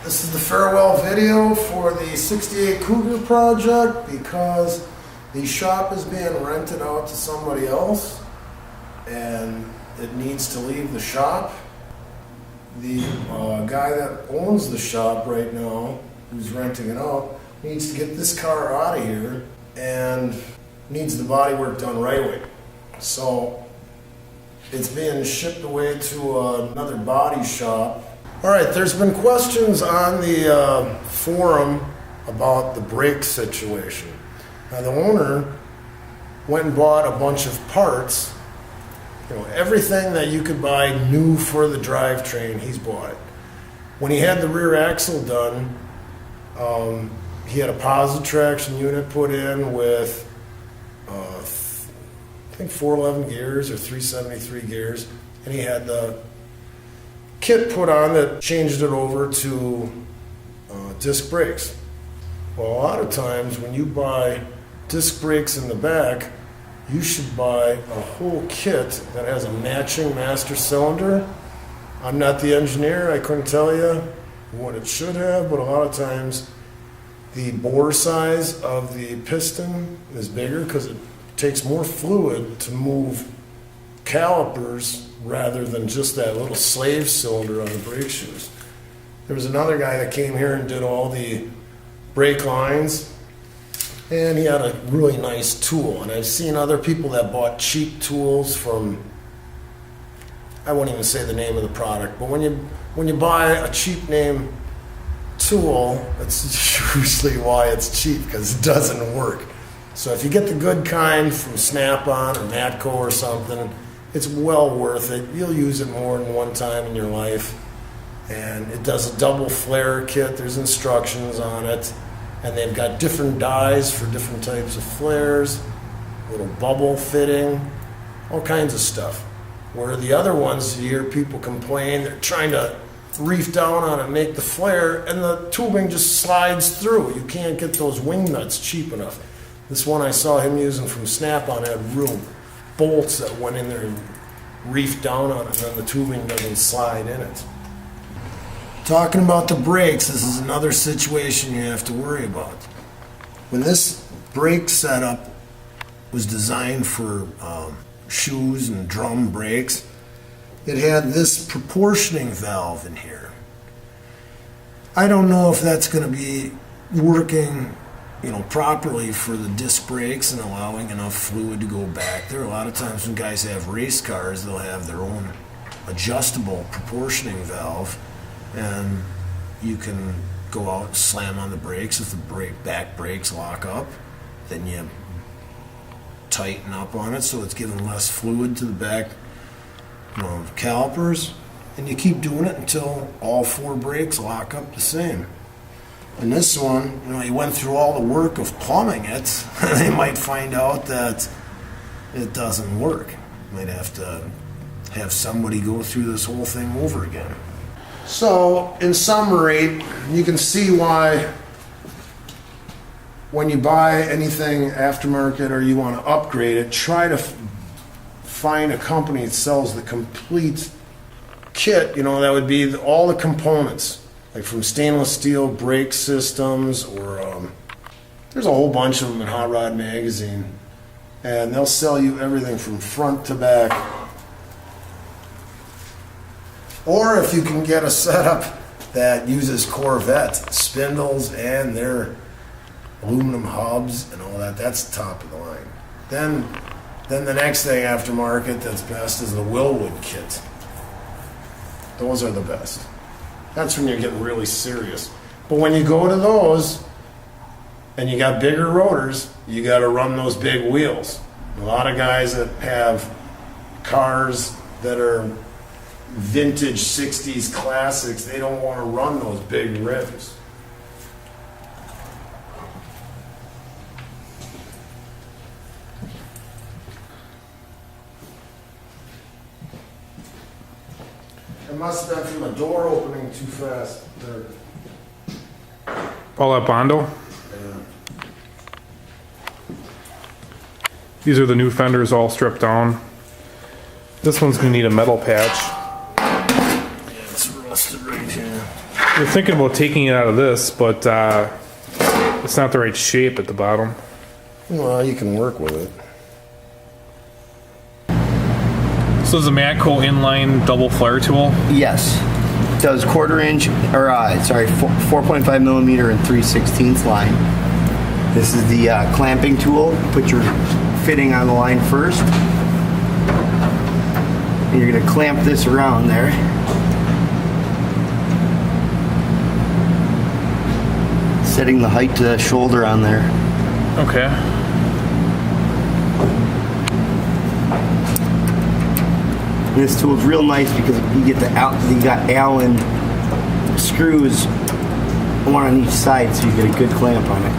This is the farewell video for the 68 Cougar project because the shop is being rented out to somebody else and it needs to leave the shop. The guy that owns the shop right now, who's renting it out, needs to get this car out of here and needs the body work done right away. So it's being shipped away to another body shop. All right, there's been questions on the forum about the brake situation. Now the owner went and bought a bunch of parts. You know, everything that you could buy new for the drivetrain, he's bought it. When he had the rear axle done, he had a positive traction unit put in with, I think 411 gears or 373 gears, and he had the kit put on that changed it over to disc brakes. Well, a lot of times when you buy disc brakes in the back, you should buy a whole kit that has a matching master cylinder. I'm not the engineer, I couldn't tell you what it should have, but a lot of times the bore size of the piston is bigger because it takes more fluid to move calipers rather than just that little slave cylinder on the brake shoes. There was another guy that came here and did all the brake lines, and he had a really nice tool. And I've seen other people that bought cheap tools from, I won't even say the name of the product, but when you buy a cheap name tool, that's usually why it's cheap, because it doesn't work. So if you get the good kind from Snap-on or Matco or something, it's well worth it. You'll use it more than one time in your life. And it does a double flare kit. There's instructions on it. And they've got different dies for different types of flares, little bubble fitting, all kinds of stuff. Where the other ones, you hear people complain, they're trying to reef down on it, make the flare, and the tubing just slides through. You can't get those wing nuts cheap enough. This one I saw him using from Snap-on had real bolts that went in there and reefed down on it, and then the tubing doesn't slide in it. Talking about the brakes, this is another situation you have to worry about. When this brake setup was designed for shoes and drum brakes, it had this proportioning valve in here. I don't know if that's going to be working, properly for the disc brakes and allowing enough fluid to go back there. A lot of times when guys have race cars, they'll have their own adjustable proportioning valve, and you can go out and slam on the brakes. If the back brakes lock up, then you tighten up on it so it's giving less fluid to the back calipers, and you keep doing it until all four brakes lock up the same. And this one, you went through all the work of plumbing it, and they might find out that it doesn't work. You might have to have somebody go through this whole thing over again. So, in summary, you can see why when you buy anything aftermarket or you want to upgrade it, try to find a company that sells the complete kit, that would be all the components. Like from stainless steel brake systems, or there's a whole bunch of them in Hot Rod Magazine, and they'll sell you everything from front to back. Or if you can get a setup that uses Corvette spindles and their aluminum hubs and all that, that's top of the line. Then the next thing aftermarket that's best is the Willwood kit. Those are the best. That's when you're getting really serious. But when you go to those and you got bigger rotors, you got to run those big wheels. A lot of guys that have cars that are vintage 60s classics, they don't want to run those big rims. It must have been from the door opening too fast there. All that Bondo? Yeah. These are the new fenders all stripped down. This one's gonna need a metal patch. Yeah, it's rusted right here. We're thinking about taking it out of this, but it's not the right shape at the bottom. Well, you can work with it. So is the Matco inline double flare tool? Yes. It does 1/4 inch, or 4.5 millimeter and 3/16 line. This is the clamping tool. Put your fitting on the line first. And you're going to clamp this around there. Setting the height to the shoulder on there. Okay. This tool's real nice because you got Allen screws, one on each side, so you get a good clamp on it.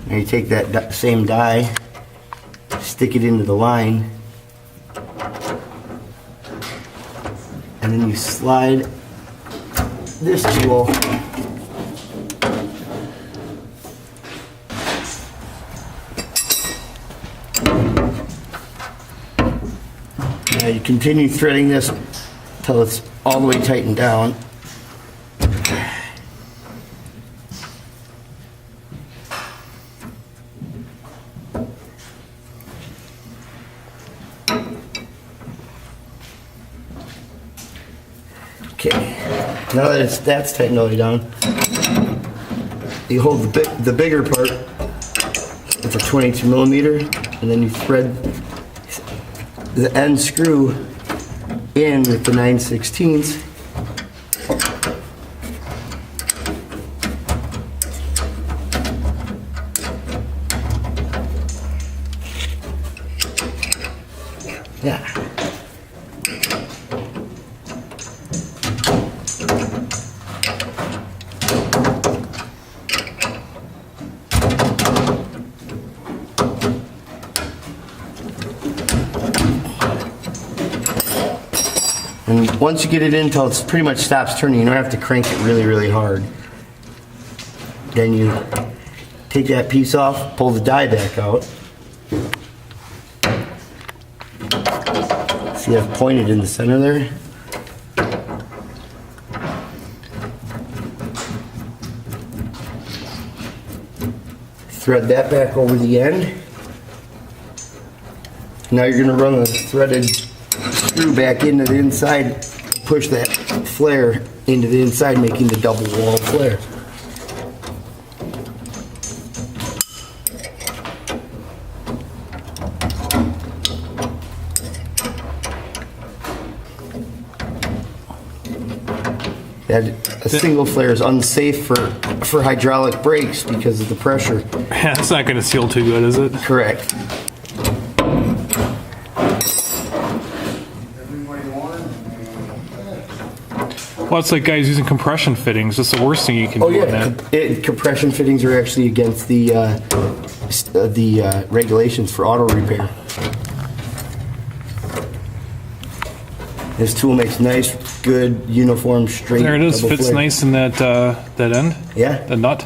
Now you take that same die, stick it into the line, and then you slide this tool now you continue threading this until it's all the way tightened down. Okay, now that that's tightened all the way down, you hold the bigger part, it's a 22 millimeter, and then you thread the end screw in with the 9/16. Yeah. And once you get it in until it pretty much stops turning, you don't have to crank it really, really hard. Then you take that piece off, pull the die back out. See, I've pointed in the center there. Thread that back over the end. Now you're going to run the threaded screw back into the inside, push that flare into the inside, making the double wall flare. A single flare is unsafe for hydraulic brakes because of the pressure. Yeah, it's not going to seal too good, is it? Correct. Well, it's like guys using compression fittings. That's the worst thing you can do. Oh yeah, compression fittings are actually against the regulations for auto repair. This tool makes nice, good, uniform, straight. There it is. double Fits flare. nice in that that end. Yeah. The nut.